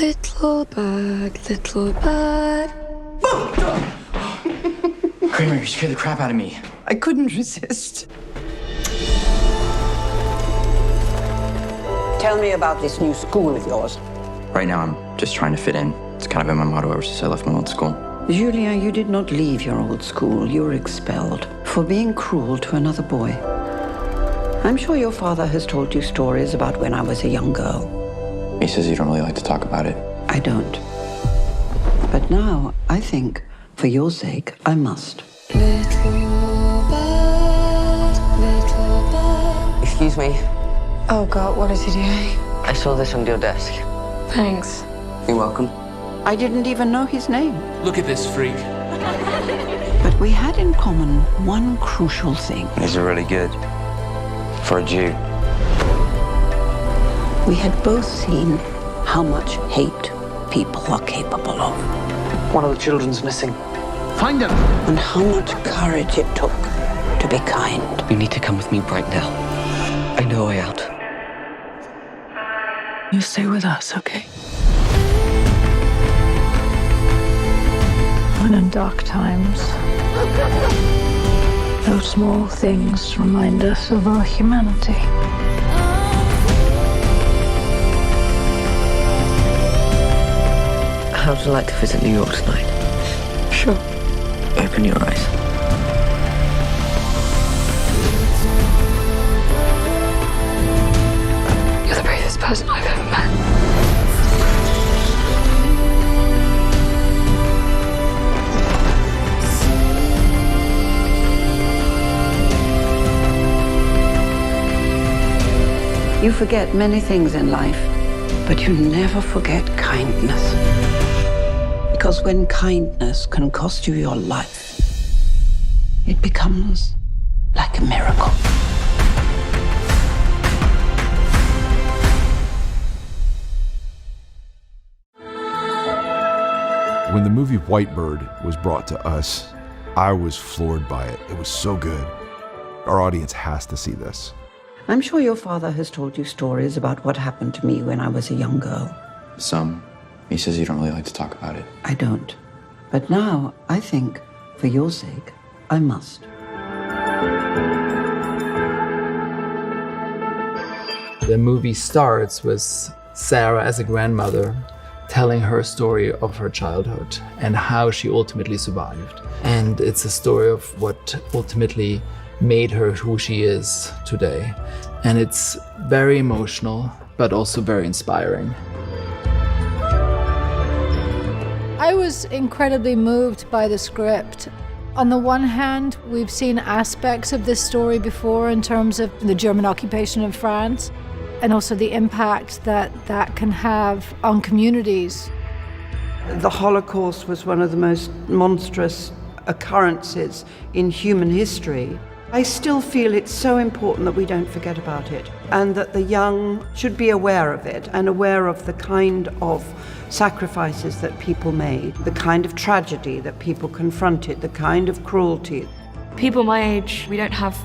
Little bird. Kramer, you scared the crap out of me. I couldn't resist. Tell me about this new school of yours. Right now, I'm just trying to fit in. It's kind of been my motto ever since I left my old school. Julien, you did not leave your old school. You were expelled for being cruel to another boy. I'm sure your father has told you stories about when I was a young girl. He says you don't really like to talk about it. I don't. But now, I think, for your sake, I must. Little bird. Excuse me. Oh God, what is he doing? I saw this on your desk. Thanks. You're welcome. I didn't even know his name. Look at this freak. But we had in common one crucial thing. These are really good. For a Jew. We had both seen how much hate people are capable of. One of the children's missing. Find him! And how much courage it took to be kind. You need to come with me right now. I know a way out. You stay with us, okay? When in dark times, those small things remind us of our humanity. How would you like to visit New York tonight? Sure. Open your eyes. You're the bravest person I've ever met. You forget many things in life, but you never forget kindness. Because when kindness can cost you your life, it becomes like a miracle. When the movie Whitebird was brought to us, I was floored by it. It was so good. Our audience has to see this. I'm sure your father has told you stories about what happened to me when I was a young girl. Some. He says you don't really like to talk about it. I don't. But now, I think, for your sake, I must. The movie starts with Sarah as a grandmother telling her story of her childhood and how she ultimately survived. And it's a story of what ultimately made her who she is today. And it's very emotional, but also very inspiring. I was incredibly moved by the script. On the one hand, we've seen aspects of this story before in terms of the German occupation of France, and also the impact that that can have on communities. The Holocaust was one of the most monstrous occurrences in human history. I still feel it's so important that we don't forget about it, and that the young should be aware of it and aware of the kind of sacrifices that people made, the kind of tragedy that people confronted, the kind of cruelty. People my age, we don't have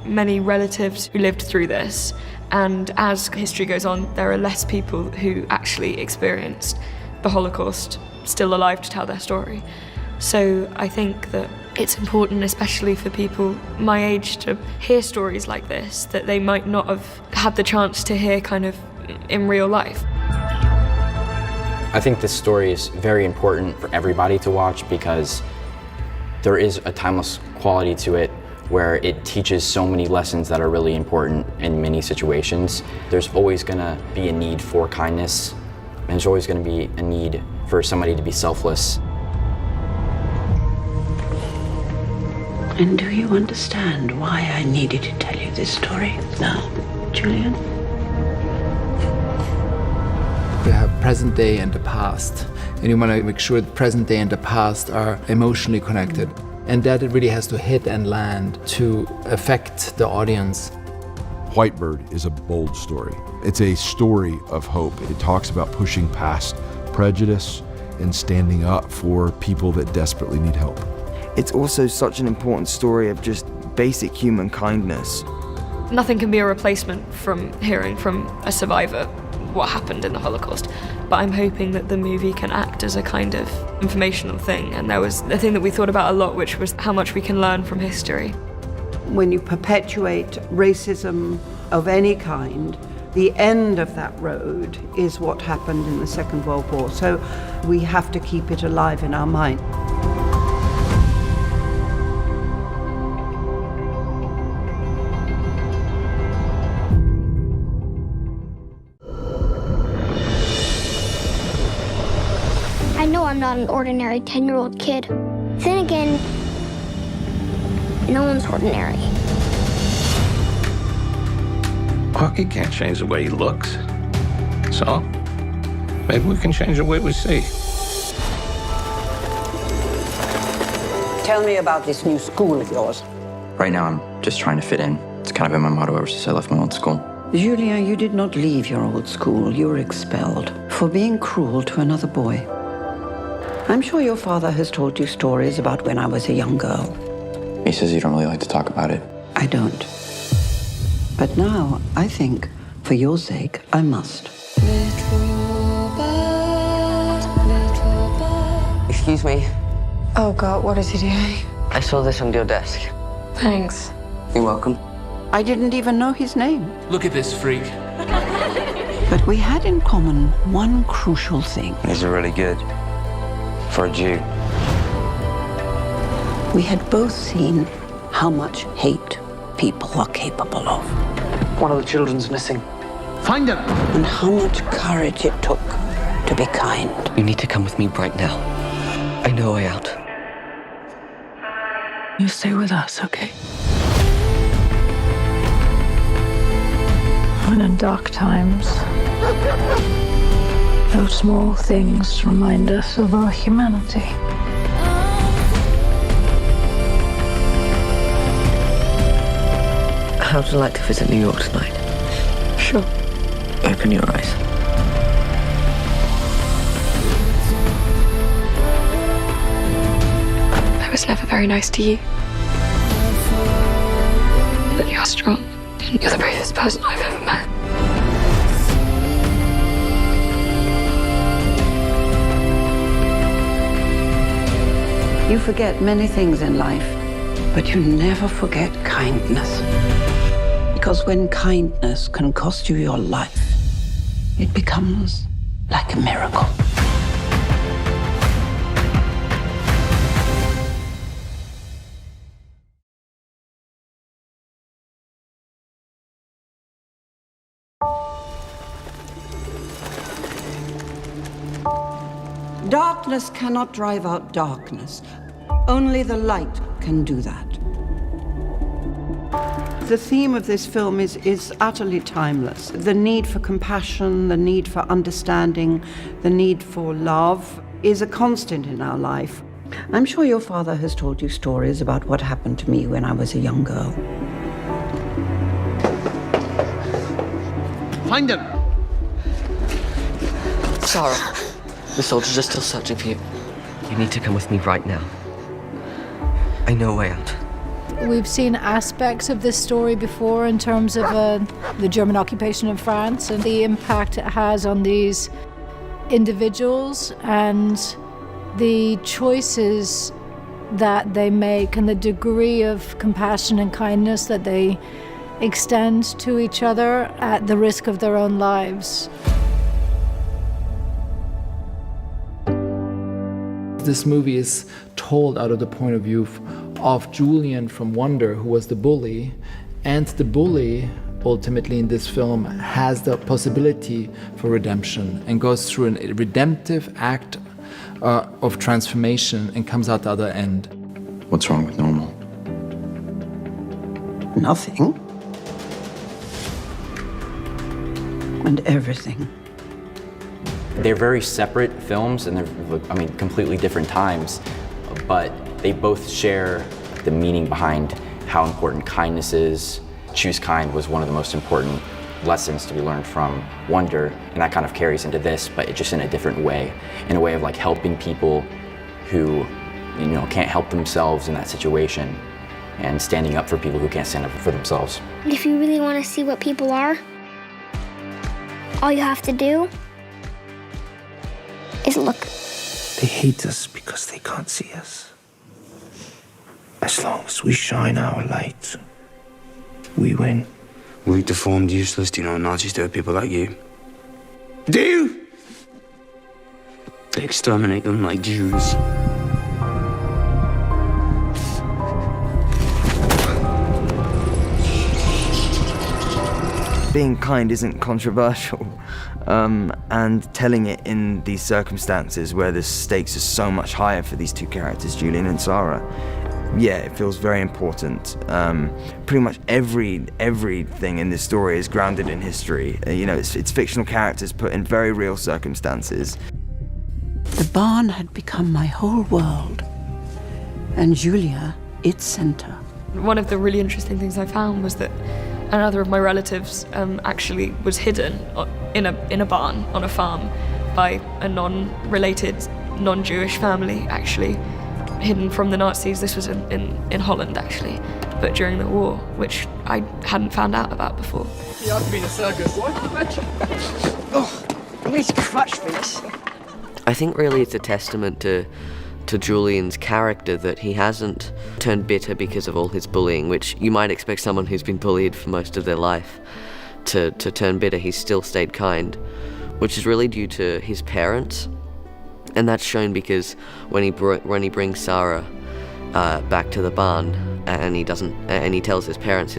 many relatives who lived through this, and as history goes on, there are less people who actually experienced the Holocaust still alive to tell their story. So I think that it's important, especially for people my age, to hear stories like this that they might not have had the chance to hear kind of in real life. I think this story is very important for everybody to watch because there is a timeless quality to it where it teaches so many lessons that are really important in many situations. There's always gonna be a need for kindness, and there's always gonna be a need for somebody to be selfless. And do you understand why I needed to tell you this story now, Julien? You have present day and the past, and you want to make sure the present day and the past are emotionally connected. And that it really has to hit and land to affect the audience. Whitebird is a bold story. It's a story of hope. It talks about pushing past prejudice and standing up for people that desperately need help. It's also such an important story of just basic human kindness. Nothing can be a replacement from hearing from a survivor what happened in the Holocaust. But I'm hoping that the movie can act as a kind of informational thing. And there was a thing that we thought about a lot, which was how much we can learn from history. When you perpetuate racism of any kind, the end of that road is what happened in the Second World War. So we have to keep it alive in our mind. I know I'm not an ordinary 10-year-old kid. Then again, no one's ordinary. Well, he can't change the way he looks. So, maybe we can change the way we see. Tell me about this new school of yours. Right now, I'm just trying to fit in. It's kind of been my motto ever since I left my old school. Julia, you did not leave your old school. You were expelled for being cruel to another boy. I'm sure your father has told you stories about when I was a young girl. He says you don't really like to talk about it. I don't. But now, I think, for your sake, I must. Excuse me. Oh God, what is he doing? I saw this on your desk. Thanks. You're welcome. I didn't even know his name. Look at this freak. But we had in common one crucial thing. These are really good. For a Jew. We had both seen how much hate people are capable of. One of the children's missing. Find him! And how much courage it took to be kind. You need to come with me right now. I know a way out. You stay with us, okay? When in dark times, those small things remind us of our humanity. How would you like to visit New York tonight? Sure. Open your eyes. I was never very nice to you. But you're strong. And you're the bravest person I've ever met. You forget many things in life, but you never forget kindness. Because when kindness can cost you your life, it becomes like a miracle. Darkness cannot drive out darkness. Only the light can do that. The theme of this film is utterly timeless. The need for compassion, the need for understanding, the need for love is a constant in our life. I'm sure your father has told you stories about what happened to me when I was a young girl. Find him! Sarah, the soldiers are still searching for you. You need to come with me right now. I know a way out. We've seen aspects of this story before in terms of the German occupation of France and the impact it has on these individuals and the choices that they make and the degree of compassion and kindness that they extend to each other at the risk of their own lives. This movie is told out of the point of view of Julian from Wonder, who was the bully, and the bully ultimately in this film has the possibility for redemption and goes through a redemptive act of transformation and comes out the other end. What's wrong with normal? Nothing. And everything. They're very separate films and they're, completely different times, but they both share the meaning behind how important kindness is. Choose kind was one of the most important lessons to be learned from Wonder, and that kind of carries into this, but just in a different way, in a way of like helping people who, can't help themselves in that situation and standing up for people who can't stand up for themselves. If you really want to see what people are, All you have to do is look. They hate us because they can't see us. As long as we shine our light, we win. Weak, deformed, useless. Do you know what Nazis do with people like you? Do you? They exterminate them like Jews. Being kind isn't controversial, and telling it in these circumstances where the stakes are so much higher for these two characters, Julian and Sarah, yeah, it feels very important. Pretty much everything in this story is grounded in history. You know, it's fictional characters put in very real circumstances. The barn had become my whole world, and Julia, its center. One of the really interesting things I found was that another of my relatives actually was hidden in a barn on a farm by a non-related, non-Jewish family, actually, hidden from the Nazis. This was in Holland, actually, but during the war, which I hadn't found out about before. You have to be in a circus. Oh, I need to crutch for this. I think really it's a testament to Julian's character that he hasn't turned bitter because of all his bullying, which you might expect someone who's been bullied for most of their life to turn bitter. He's still stayed kind, which is really due to his parents, and that's shown because when he brings Sarah back to the barn and he tells his parents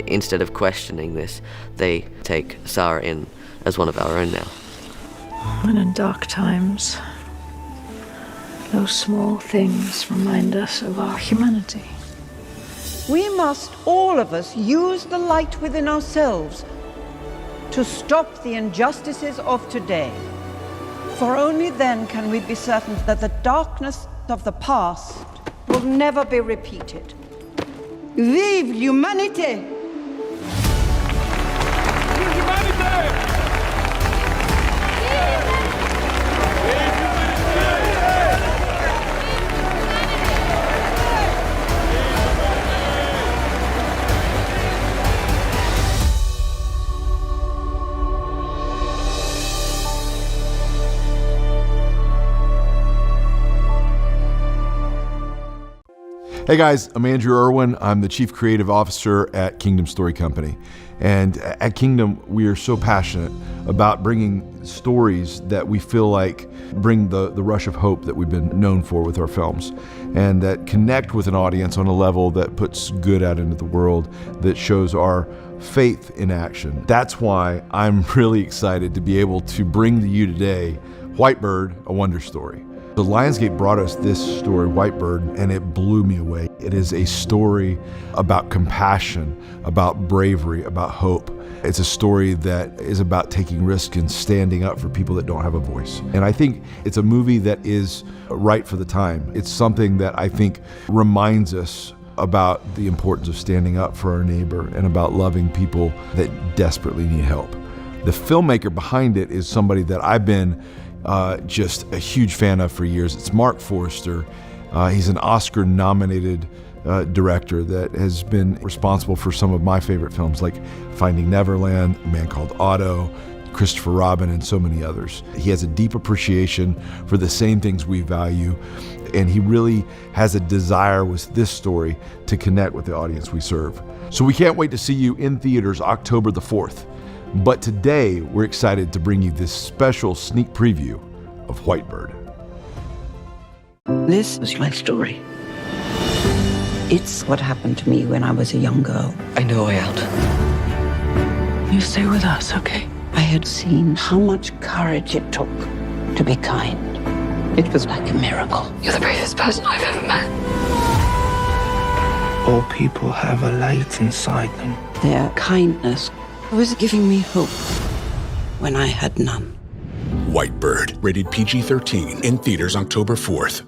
instead of questioning this, they take Sarah in as one of our own now. When in dark times, those small things remind us of our humanity. We must, all of us, use the light within ourselves to stop the injustices of today. For only then can we be certain that the darkness of the past will never be repeated. Vive l'humanité! Hey guys, I'm Andrew Irwin. I'm the Chief Creative Officer at Kingdom Story Company. And at Kingdom, we are so passionate about bringing stories that we feel like bring the rush of hope that we've been known for with our films, and that connect with an audience on a level that puts good out into the world, that shows our faith in action. That's why I'm really excited to be able to bring to you today Whitebird, A Wonder Story. The Lionsgate brought us this story, Whitebird, and it blew me away. It is a story about compassion, about bravery, about hope. It's a story that is about taking risks and standing up for people that don't have a voice. And I think it's a movie that is right for the time. It's something that I think reminds us about the importance of standing up for our neighbor and about loving people that desperately need help. The filmmaker behind it is somebody that I've been just a huge fan of for years. It's Mark Forster. He's an Oscar-nominated director that has been responsible for some of my favorite films like Finding Neverland, A Man Called Otto, Christopher Robin, and so many others. He has a deep appreciation for the same things we value, and he really has a desire with this story to connect with the audience we serve. So we can't wait to see you in theaters October the 4th. But today, we're excited to bring you this special sneak preview of Whitebird. This is my story. It's what happened to me when I was a young girl. I know I out. You stay with us, okay? I had seen how much courage it took to be kind. It was like a miracle. You're the bravest person I've ever met. All people have a light inside them. Their kindness was giving me hope when I had none. Whitebird, rated PG-13, in theaters October 4th.